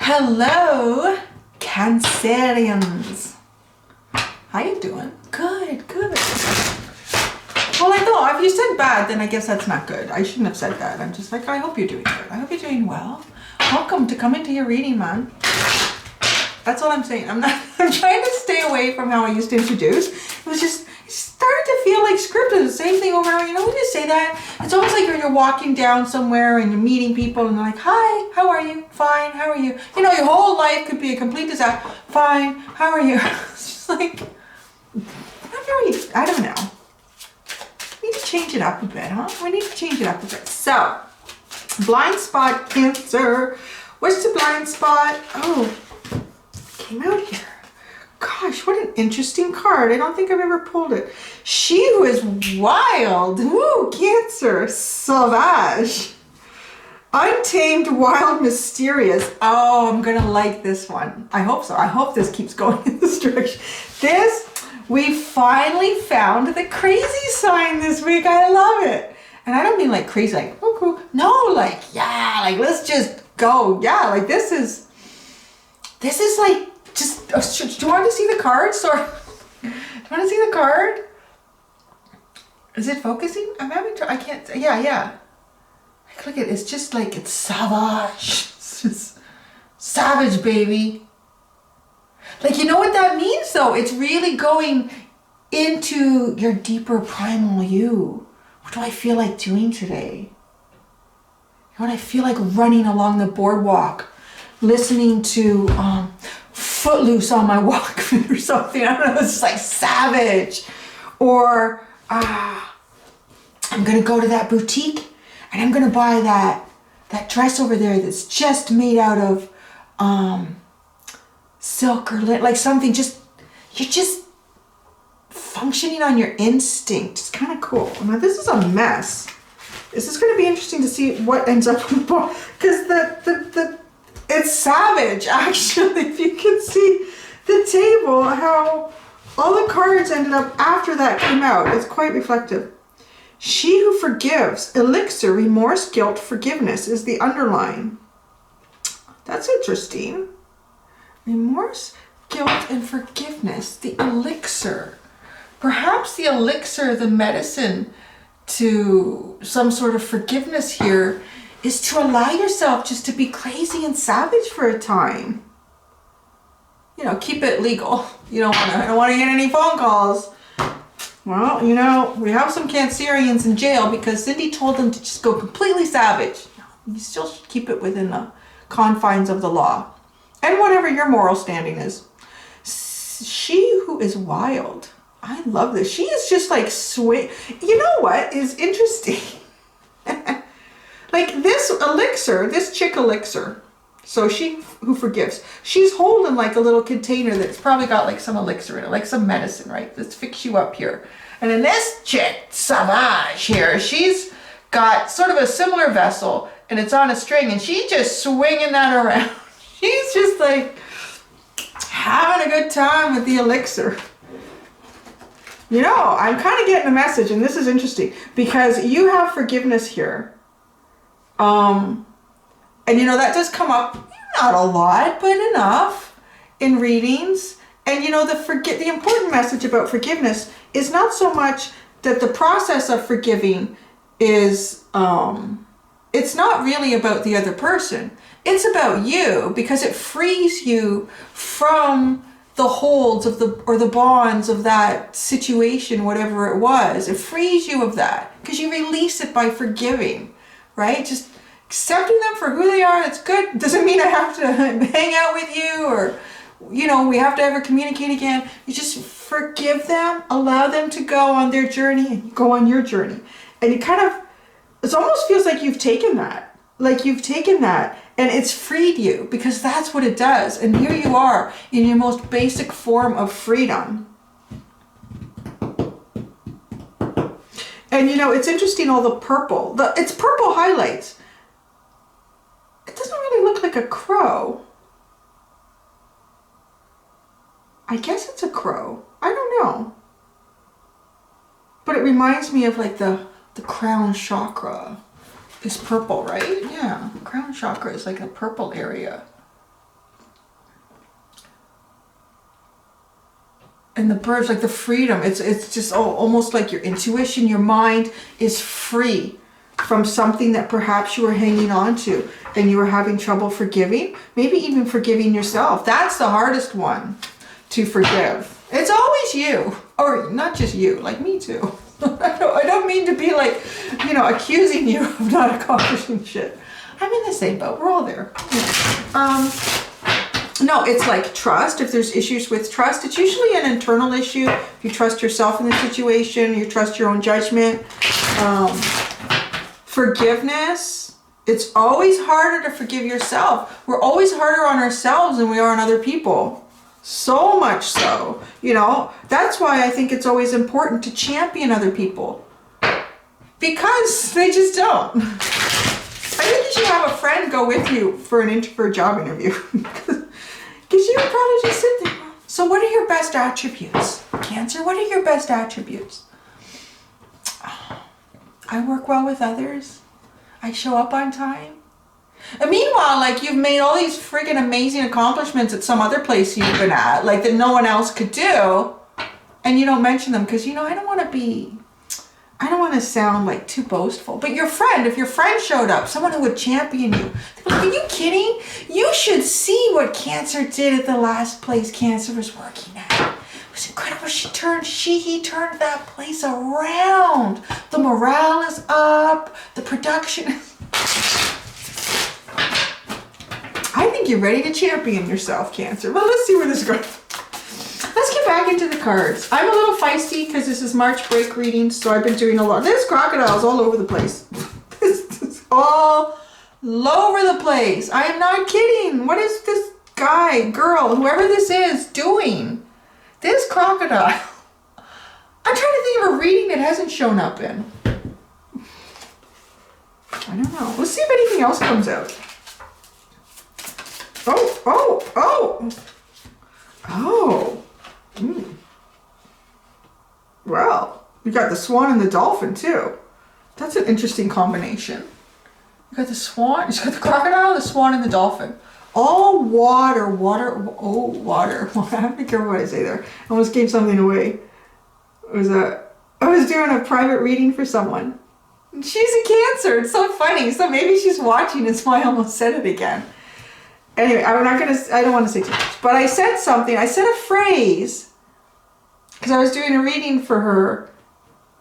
Hello, Cancerians. How you doing? Good, good. Well, I thought if you said bad, then I guess that's not good. I shouldn't have said that. I'm just like, I hope you're doing good. I hope you're doing well. Welcome to come into your reading, man. That's all I'm saying. I'm trying to stay away from how I used to introduce. It was just, it started to feel like scripted. The same thing over and over. You know, when you say that, it's almost like you're walking down somewhere and you're meeting people and they're like, hi, how are you? Fine, how are you? You know, your whole life could be a complete disaster. Fine, how are you? It's just like, I don't know. We need to change it up a bit, huh? We need to change it up a bit. So, blind spot, Cancer. What's the blind spot? Oh, came out here. Gosh, what an interesting card. I don't think I've ever pulled it. She who is wild. Ooh, Cancer. Sauvage. Untamed, wild, mysterious. Oh, I'm going to like this one. I hope so. I hope this keeps going in this direction. We finally found the crazy sign this week. I love it. And I don't mean like crazy, like, woo-hoo. No, like, yeah, like, let's just go. Yeah, like, this is like, just, do you want to see the card? Sorry. Do you want to see the card? Is it focusing? I'm having trouble. I can't, yeah. Like, look at it. It's just like, it's savage. It's just savage, baby. Like, you know what that means though? It's really going into your deeper primal you. What do I feel like doing today? You know what I feel like running along the boardwalk, listening to Footloose on my Walkman or something. I don't know, it's just like savage. Or I'm gonna go to that boutique and I'm gonna buy that dress over there that's just made out of silk or like something. You're just functioning on your instinct. It's kind of cool. Now this is a mess. This is going to be interesting to see what ends up with because it's savage, actually. If you can see the table, how all the cards ended up after that came out. It's quite reflective. She who forgives, elixir, remorse, guilt, forgiveness is the underline. That's interesting. Remorse, guilt, and forgiveness, the elixir. Perhaps the elixir, the medicine to some sort of forgiveness here is to allow yourself just to be crazy and savage for a time. You know, keep it legal. I don't want to get any phone calls. Well, you know, we have some Cancerians in jail because Cindy told them to just go completely savage. You still should keep it within the confines of the law. And whatever your moral standing is. She who is wild. I love this. She is just like sweet. You know what is interesting? Like this elixir, this chick elixir. So she who forgives. She's holding like a little container that's probably got like some elixir in it, like some medicine, right? Let's fix you up here. And then this chick, Savage here, she's got sort of a similar vessel and it's on a string and she's just swinging that around. She's just like having a good time with the elixir. You know, I'm kind of getting a message, and this is interesting because you have forgiveness here. And you know, that does come up, not a lot, but enough in readings. And you know, the important message about forgiveness is not so much that the process of forgiving is, it's not really about the other person. It's about you because it frees you from the holds of the bonds of that situation, whatever it was. It frees you of that because you release it by forgiving, right? Just accepting them for who they are. That's good. Doesn't mean I have to hang out with you or, you know, we have to ever communicate again. You just forgive them, allow them to go on their journey and you go on your journey. And you kind of, it almost feels like you've taken that. Like you've taken that and it's freed you because that's what it does. And here you are in your most basic form of freedom. And you know, it's interesting, all the purple. It's purple highlights. It doesn't really look like a crow. I guess it's a crow. I don't know. But it reminds me of like the crown chakra. Is purple, right? Yeah, crown chakra is like a purple area. and the birds, like the freedom. It's just almost like your intuition, your mind is free from something that perhaps you were hanging on to and you were having trouble forgiving, maybe even forgiving yourself. That's the hardest one to forgive. It's always you, or not just you, like me too. I don't mean to be like, you know, accusing you of not accomplishing shit. I'm in the same boat. We're all there. No, it's like trust. If there's issues with trust, it's usually an internal issue. If you trust yourself in the situation, you trust your own judgment. Forgiveness, it's always harder to forgive yourself. We're always harder on ourselves than we are on other people. So much so, you know. That's why I think it's always important to champion other people. Because they just don't. I think you should have a friend go with you for a job interview. Because you would probably just sit there. So what are your best attributes? Cancer, what are your best attributes? I work well with others. I show up on time. And meanwhile, like, you've made all these freaking amazing accomplishments at some other place you've been at, like that no one else could do. And you don't mention them because, you know, I don't want to sound like too boastful. But your friend, if your friend showed up, someone who would champion you, they'd be like, are you kidding? You should see what Cancer did at the last place Cancer was working at. It was incredible. He turned that place around. The morale is up. The production is... I think you're ready to champion yourself, Cancer. Well, let's see where this goes. Let's get back into the cards. I'm a little feisty because this is March break readings, so I've been doing a lot. There's crocodiles all over the place. This is all over the place. I am not kidding. What is this guy, girl, whoever this is doing? This crocodile. I'm trying to think of a reading that hasn't shown up in. I don't know. Let's see if anything else comes out. Oh. Well, you got the swan and the dolphin too. That's an interesting combination. You got the swan, you got the crocodile, the swan, and the dolphin. All water. Oh, water. Well, I have to be careful what I say there. I almost gave something away. I was doing a private reading for someone. She's a Cancer. It's so funny. So maybe she's watching. That's why I almost said it again. Anyway, I don't want to say too much. But I said something. I said a phrase because I was doing a reading for her,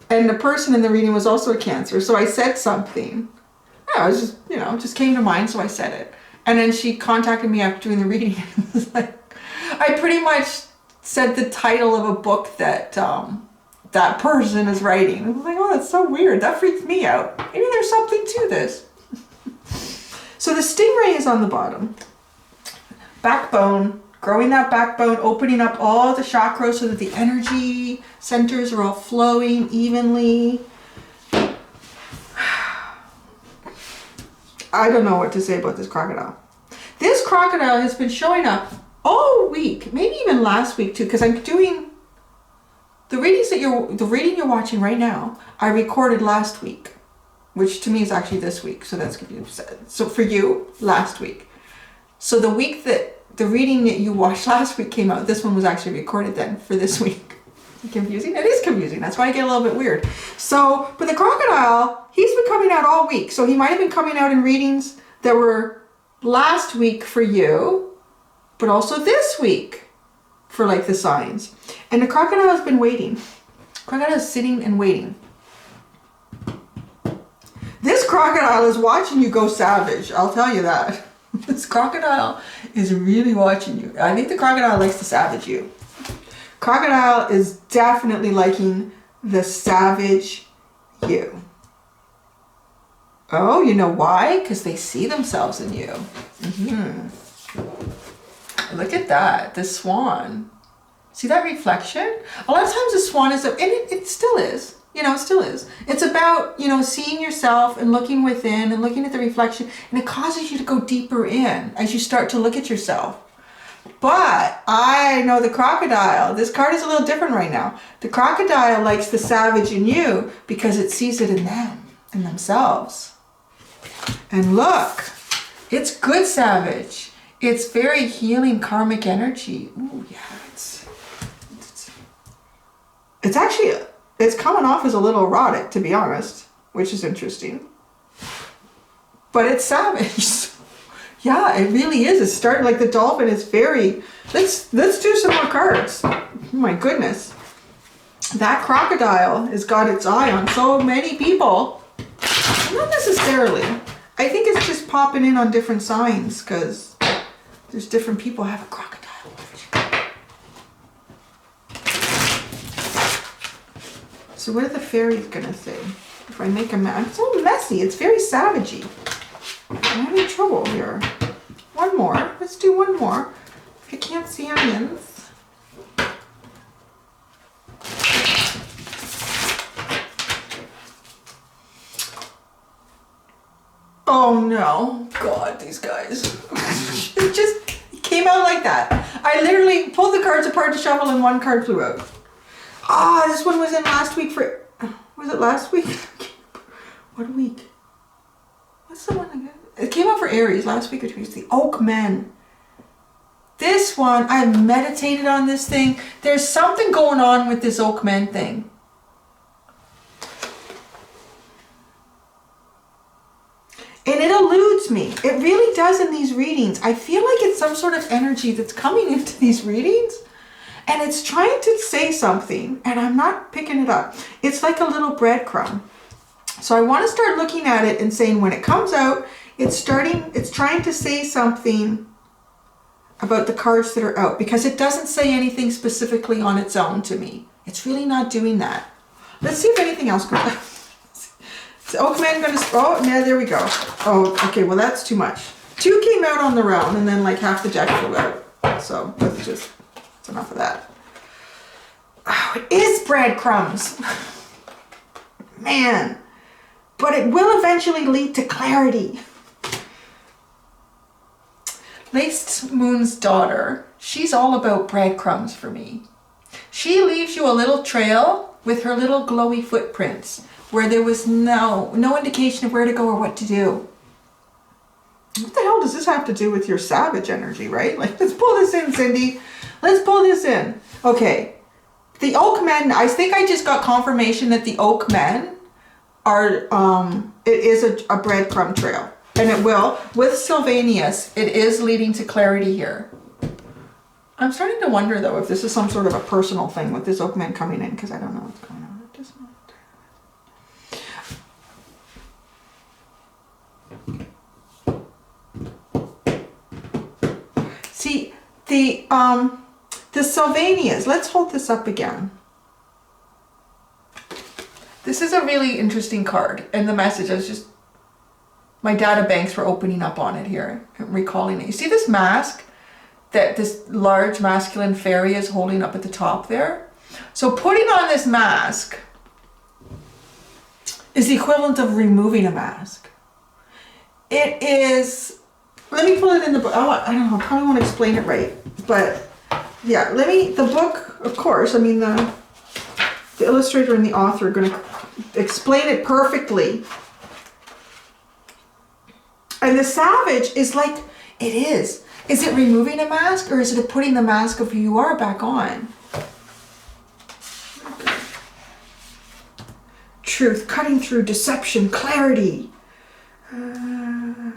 and the person in the reading was also a Cancer. So I said something. I was just, you know, just came to mind, so I said it. And then she contacted me after doing the reading. It was like, I pretty much said the title of a book that that person is writing. I was like, oh, that's so weird. That freaks me out. Maybe there's something to this. So the stingray is on the bottom. Backbone, growing that backbone, opening up all the chakras so that the energy centers are all flowing evenly. I don't know what to say about this crocodile. This crocodile has been showing up all week, maybe even last week too, because I'm doing the readings the reading you're watching right now, I recorded last week, which to me is actually this week. So that's confusing. So for you, last week. So the week that the reading that you watched last week came out, this one was actually recorded then for this week. Confusing? It is confusing. That's why I get a little bit weird. So, but the crocodile, he's been coming out all week. So he might have been coming out in readings that were last week for you, but also this week for like the signs. And the crocodile has been waiting. Crocodile is sitting and waiting. This crocodile is watching you go savage. I'll tell you that. This crocodile is really watching you. I think the crocodile likes to savage you. Crocodile is definitely liking the savage you. Oh, you know why? Because they see themselves in you. Look at that, the swan. See that reflection? A lot of times the swan is, and it still is. You know, it still is. It's about, you know, seeing yourself and looking within and looking at the reflection, and it causes you to go deeper in as you start to look at yourself. But I know the crocodile, this card is a little different right now. The crocodile likes the savage in you because it sees it in them, in themselves. And look, it's good savage. It's very healing karmic energy. Ooh, yeah, It's actually, it's coming off as a little erotic, to be honest, which is interesting. But it's savage. Yeah, it really is. It's starting like the dolphin is very, let's do some more cards. Oh my goodness. That crocodile has got its eye on so many people. Not necessarily. I think it's just popping in on different signs because there's different people have a crocodile. So what are the fairies gonna say? If I make a mess, it's so messy. It's very savagey. I'm having trouble here. One more. Let's do one more. If you can't see onions. Oh no. God, these guys. It just came out like that. I literally pulled the cards apart to shuffle and one card flew out. Ah, this one was in last week for... Was it last week? What week? What's the one again? It came out for Aries last week, which was the Oak Men. This one, I meditated on this thing. There's something going on with this Oak Men thing. And it eludes me. It really does in these readings. I feel like it's some sort of energy that's coming into these readings. And it's trying to say something. And I'm not picking it up. It's like a little breadcrumb. So I want to start looking at it and saying when it comes out, it's trying to say something about the cards that are out. Because it doesn't say anything specifically on its own to me. It's really not doing that. Let's see if anything else comes out. Oakman gonna, oh, yeah, there we go. Oh, okay, well that's too much. 2 came out on their own and then like half the deck flew out. So that's enough of that. Oh, it is breadcrumbs. Man. But it will eventually lead to clarity. Laced Moon's daughter, she's all about breadcrumbs for me. She leaves you a little trail with her little glowy footprints, where there was no indication of where to go or what to do. What the hell does this have to do with your savage energy, right? Like, let's pull this in, Cindy. Let's pull this in. Okay. The Oak Men, I think I just got confirmation that the Oak Men are, it is a breadcrumb trail. And it will. With Sylvanus, it is leading to clarity here. I'm starting to wonder, though, if this is some sort of a personal thing with this Oak Men coming in, because I don't know what's going on. See, the Sylvanias, let's hold this up again. This is a really interesting card, and the message is just, my data banks were opening up on it here, I'm recalling it. You see this mask that this large masculine fairy is holding up at the top there? So putting on this mask is the equivalent of removing a mask. It is, let me pull it in the book. I don't know, I probably won't explain it right. But yeah, the book, of course, I mean, the illustrator and the author are going to explain it perfectly. And the savage is like, it is. Is it removing a mask or is it putting the mask of who you are back on? Truth, cutting through deception, clarity.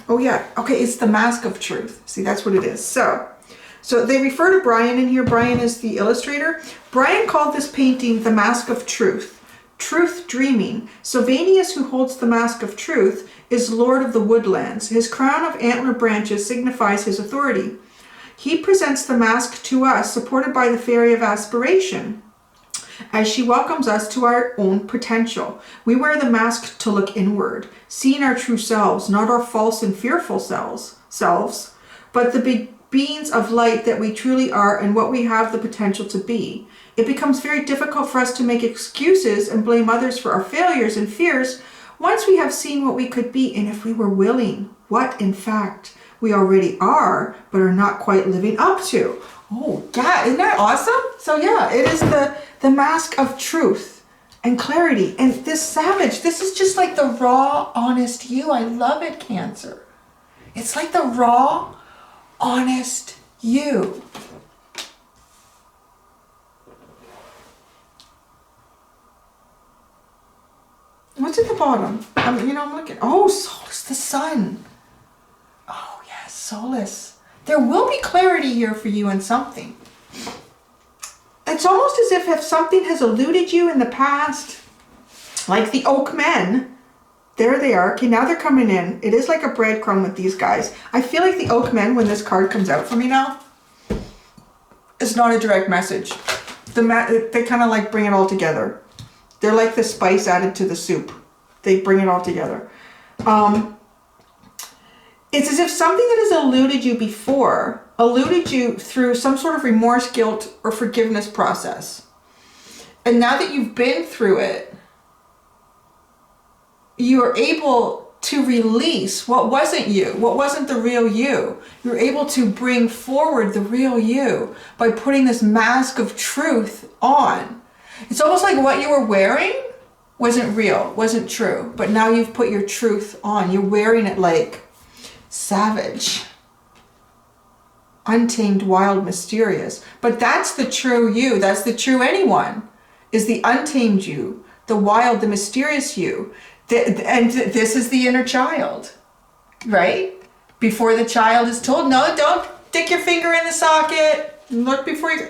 Oh yeah, okay, it's the mask of truth. See, that's what it is. So they refer to Brian in here. Brian is the illustrator. Brian called this painting the Mask of Truth. Truth dreaming. Sylvanus, who holds the Mask of Truth, is Lord of the Woodlands. His crown of antler branches signifies his authority. He presents the mask to us, supported by the Fairy of Aspiration, as she welcomes us to our own potential. We wear the mask to look inward, seeing our true selves, not our false and fearful selves, but the beings of light that we truly are and what we have the potential to be. It becomes very difficult for us to make excuses and blame others for our failures and fears once we have seen what we could be, and if we were willing, what in fact we already are, but are not quite living up to. Oh, yeah, isn't that awesome? So yeah, it is the mask of truth and clarity. And this savage, this is just like the raw, honest you. I love it, Cancer. It's like the raw, honest you. bottom. You know, I'm looking. Oh, Solus, the sun. Oh, yes, Solus. There will be clarity here for you in something. It's almost as if something has eluded you in the past, like the oak men. There they are. Okay, now they're coming in. It is like a breadcrumb with these guys. I feel like the oak men, when this card comes out for me now, it's not a direct message. They kind of like bring it all together. They're like the spice added to the soup. They bring it all together. It's as if something that has eluded you before, eluded you through some sort of remorse, guilt, or forgiveness process. And now that you've been through it, you are able to release what wasn't you, what wasn't the real you. You're able to bring forward the real you by putting this mask of truth on. It's almost like what you were wearing wasn't real, wasn't true, but now you've put your truth on. You're wearing it like savage, untamed, wild, mysterious. But that's the true you. That's the true anyone, is the untamed you, the wild, the mysterious you. And this is the inner child, right? Before the child is told, no, don't stick your finger in the socket. Look before you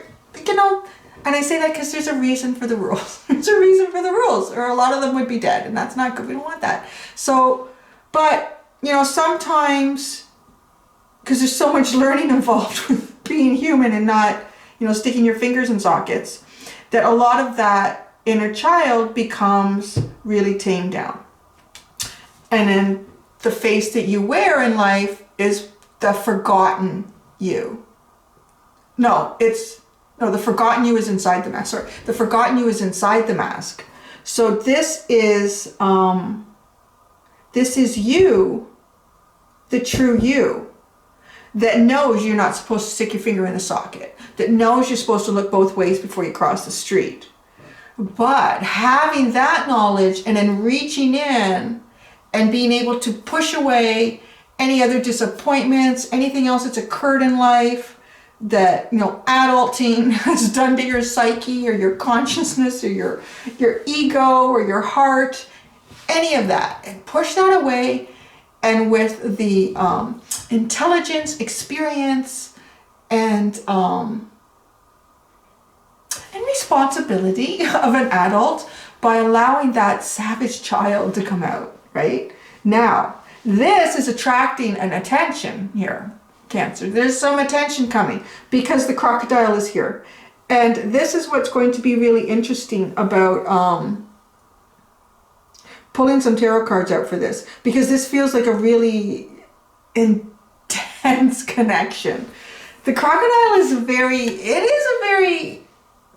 know. And I say that because there's a reason for the rules. There's a reason for the rules, or a lot of them would be dead, and that's not good. We don't want that. So, but, you know, sometimes, because there's so much learning involved with being human and not, you know, sticking your fingers in sockets, that a lot of that inner child becomes really tamed down. And then the face that you wear in life is the forgotten you. The forgotten you is inside the mask. Sorry, the forgotten you is inside the mask. So this is you, the true you, that knows you're not supposed to stick your finger in the socket, that knows you're supposed to look both ways before you cross the street. But having that knowledge and then reaching in and being able to push away any other disappointments, anything else that's occurred in life that, you know, adulting has done to your psyche or your consciousness or your ego or your heart, any of that, and push that away. And with the intelligence, experience, and responsibility of an adult, by allowing that savage child to come out, right? Now, this is attracting an attention here, Cancer. There's some attention coming because the crocodile is here. And this is what's going to be really interesting about pulling some tarot cards out for this, because this feels like a really intense connection. The crocodile is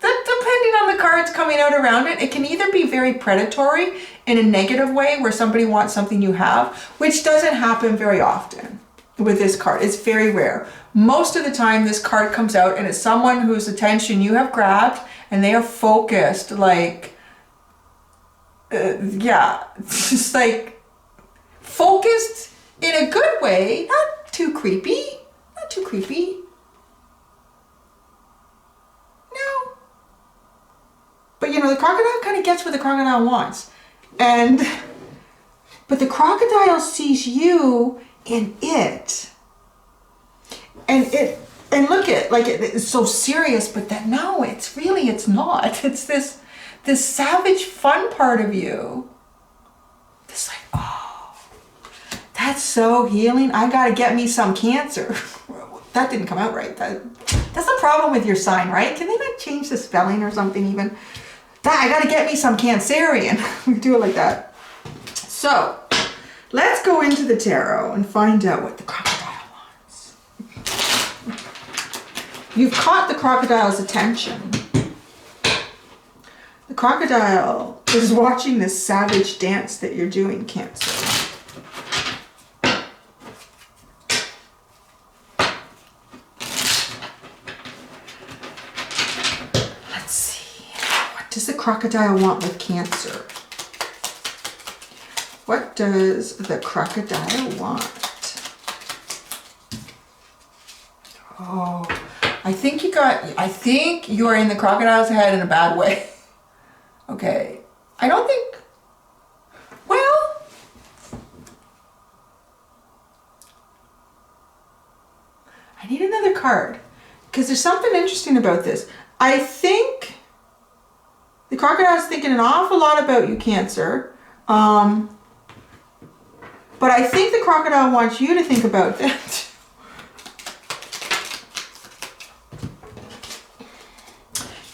depending on the cards coming out around it, it can either be very predatory in a negative way where somebody wants something you have, which doesn't happen very often with this card. It's very rare. Most of the time this card comes out and it's someone whose attention you have grabbed and they are focused, like, just like focused in a good way, not too creepy. No. But you know, the crocodile kind of gets what the crocodile wants. But the crocodile sees you in it. And look at, like, it's so serious, but that, no, it's not. It's this savage fun part of you. This like, oh, that's so healing. I gotta get me some Cancer. That didn't come out right. That's the problem with your sign, right? Can they not change the spelling or something even? I gotta get me some Cancerian. We do it like that. So, let's go into the tarot and find out what the crocodile wants. You've caught the crocodile's attention. The crocodile is watching this savage dance that you're doing, Cancer. Let's see. What does the crocodile want with Cancer? What does the crocodile want? Oh, I think you are in the crocodile's head in a bad way. Okay. I don't think, well, another card, because there's something interesting about this. I think the crocodile is thinking an awful lot about you, Cancer. But I think the crocodile wants you to think about that.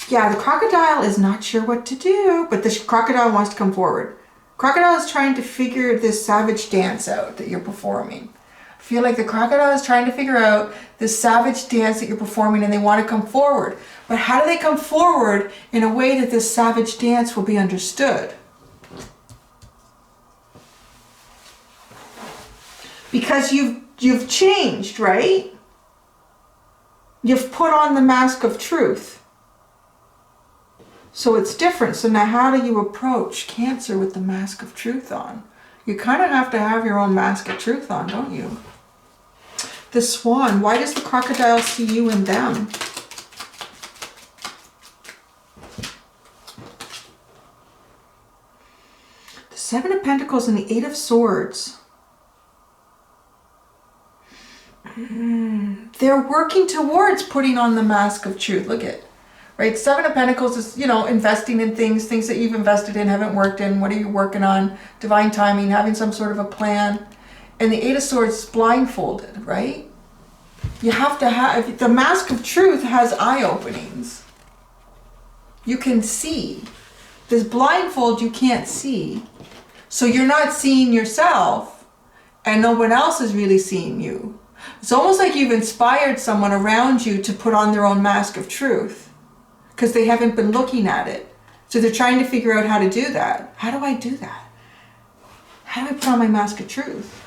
Yeah, the crocodile is not sure what to do, but the crocodile wants to come forward. Crocodile is trying to figure this savage dance out that you're performing. I feel like the crocodile is trying to figure out this savage dance that you're performing, and they want to come forward. But how do they come forward in a way that this savage dance will be understood? Because you've changed, right? You've put on the mask of truth. So it's different. So now how do you approach Cancer with the mask of truth on? You kind of have to have your own mask of truth on, don't you? The Swan. Why does the crocodile see you and them? The Seven of Pentacles and the Eight of Swords. They're working towards putting on the mask of truth. Look at, right? Seven of Pentacles is, you know, investing in things that you've invested in, haven't worked in. What are you working on? Divine timing, having some sort of a plan. And the Eight of Swords is blindfolded, right? You have to have, the mask of truth has eye openings. You can see. This blindfold you can't see. So you're not seeing yourself, and no one else is really seeing you. It's almost like you've inspired someone around you to put on their own mask of truth, because they haven't been looking at it. So they're trying to figure out how to do that. How do I do that? How do I put on my mask of truth?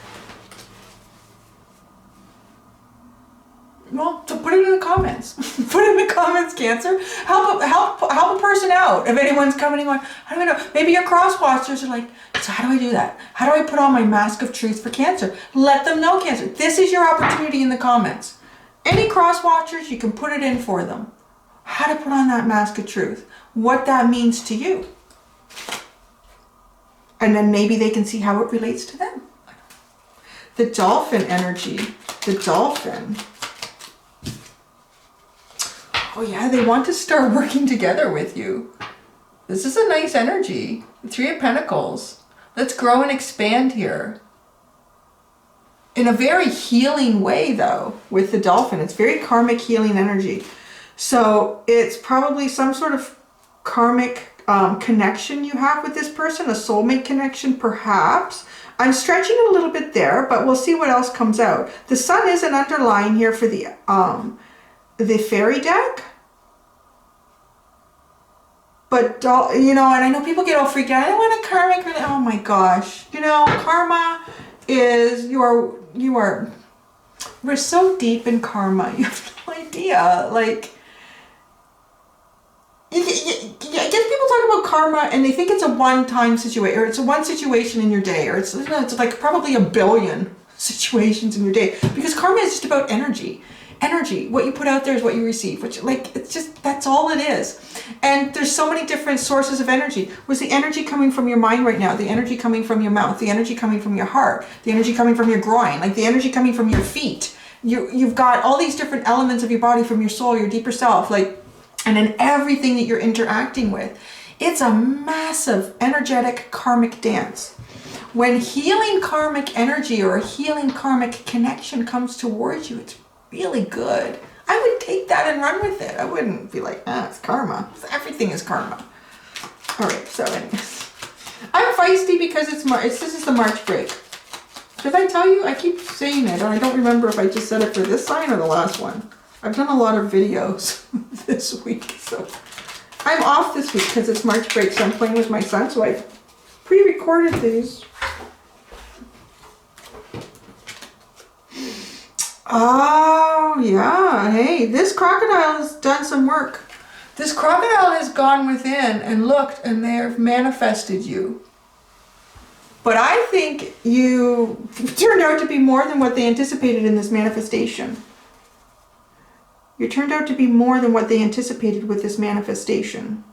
Well, so put it in the comments. Put it in the comments, Cancer. Help a person out. If anyone's coming and going, how do I know? Maybe your cross-watchers are like, so how do I do that? How do I put on my mask of truth for Cancer? Let them know, Cancer. This is your opportunity in the comments. Any cross-watchers, you can put it in for them. How to put on that mask of truth. What that means to you. And then maybe they can see how it relates to them. The Dolphin energy. The Dolphin. Oh yeah, they want to start working together with you. This is a nice energy. Three of Pentacles. Let's grow and expand here. In a very healing way though, with the Dolphin. It's very karmic healing energy. So it's probably some sort of karmic connection you have with this person, a soulmate connection perhaps. I'm stretching it a little bit there, but we'll see what else comes out. The Sun is an underline here for the fairy deck. But, you know, and I know people get all freaked out. I don't want a karmic. Oh my gosh. You know, karma is, we're so deep in karma. You have no idea. Like, I guess people talk about karma and they think it's a one-time situation, or it's a one situation in your day, or it's like probably a billion situations in your day. Because karma is just about energy. Energy, what you put out there is what you receive, which, like, it's just, that's all it is. And there's so many different sources of energy. Was the energy coming from your mind right now? The energy coming from your mouth? The energy coming from your heart? The energy coming from your groin? Like the energy coming from your feet? You've got all these different elements of your body, from your soul, your deeper self, like, and then everything that you're interacting with. It's a massive energetic karmic dance. When healing karmic energy or a healing karmic connection comes towards you, it's really good. I would take that and run with it. I wouldn't be like, it's karma. Everything is karma. All right, so anyways. I'm feisty because this is the March break. Did I tell you? I keep saying it, and I don't remember if I just said it for this sign or the last one. I've done a lot of videos this week, so I'm off this week because it's March break, so I'm playing with my son, so I pre-recorded these. Oh, yeah. Hey, this crocodile has done some work. This crocodile has gone within and looked, and they have manifested you. But I think you turned out to be more than what they anticipated in this manifestation. You turned out to be more than what they anticipated with this manifestation.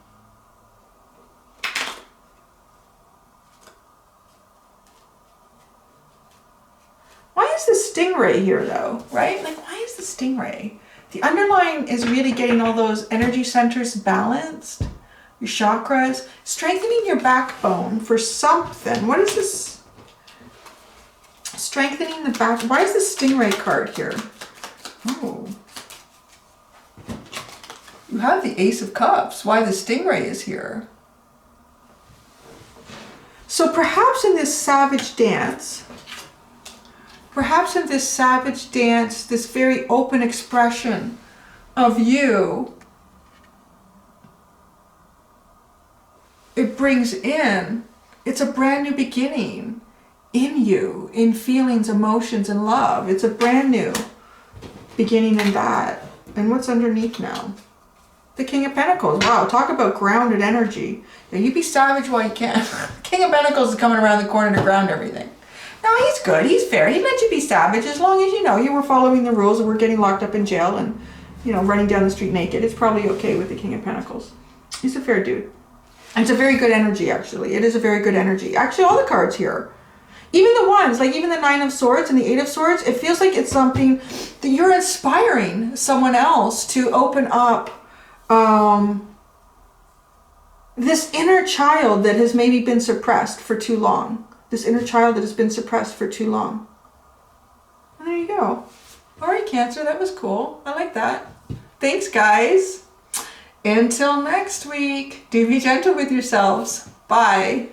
Why is the stingray here though, right? Like, why is the stingray. The underline is really getting all those energy centers balanced, your chakras, strengthening your backbone for something. What is this? Strengthening the back. Why is the stingray card here? Oh. You have the Ace of Cups. Why the stingray is here? So perhaps in this savage dance, this very open expression of you, it brings in, it's a brand new beginning in you, in feelings, emotions, and love. It's a brand new beginning in that. And what's underneath now? The King of Pentacles. Wow, talk about grounded energy. Yeah, you be savage while you can. King of Pentacles is coming around the corner to ground everything. No, he's good. He's fair. He let you be savage as long as you were following the rules and were getting locked up in jail and, running down the street naked. It's probably okay with the King of Pentacles. He's a fair dude. And it's a very good energy, actually. It is a very good energy. Actually, all the cards here. Even the ones, like even the Nine of Swords and the Eight of Swords, it feels like it's something that you're inspiring someone else to open up this inner child that has maybe been suppressed for too long. This inner child that has been suppressed for too long. And there you go. All right, Cancer, that was cool. I like that. Thanks, guys. Until next week, do be gentle with yourselves. Bye.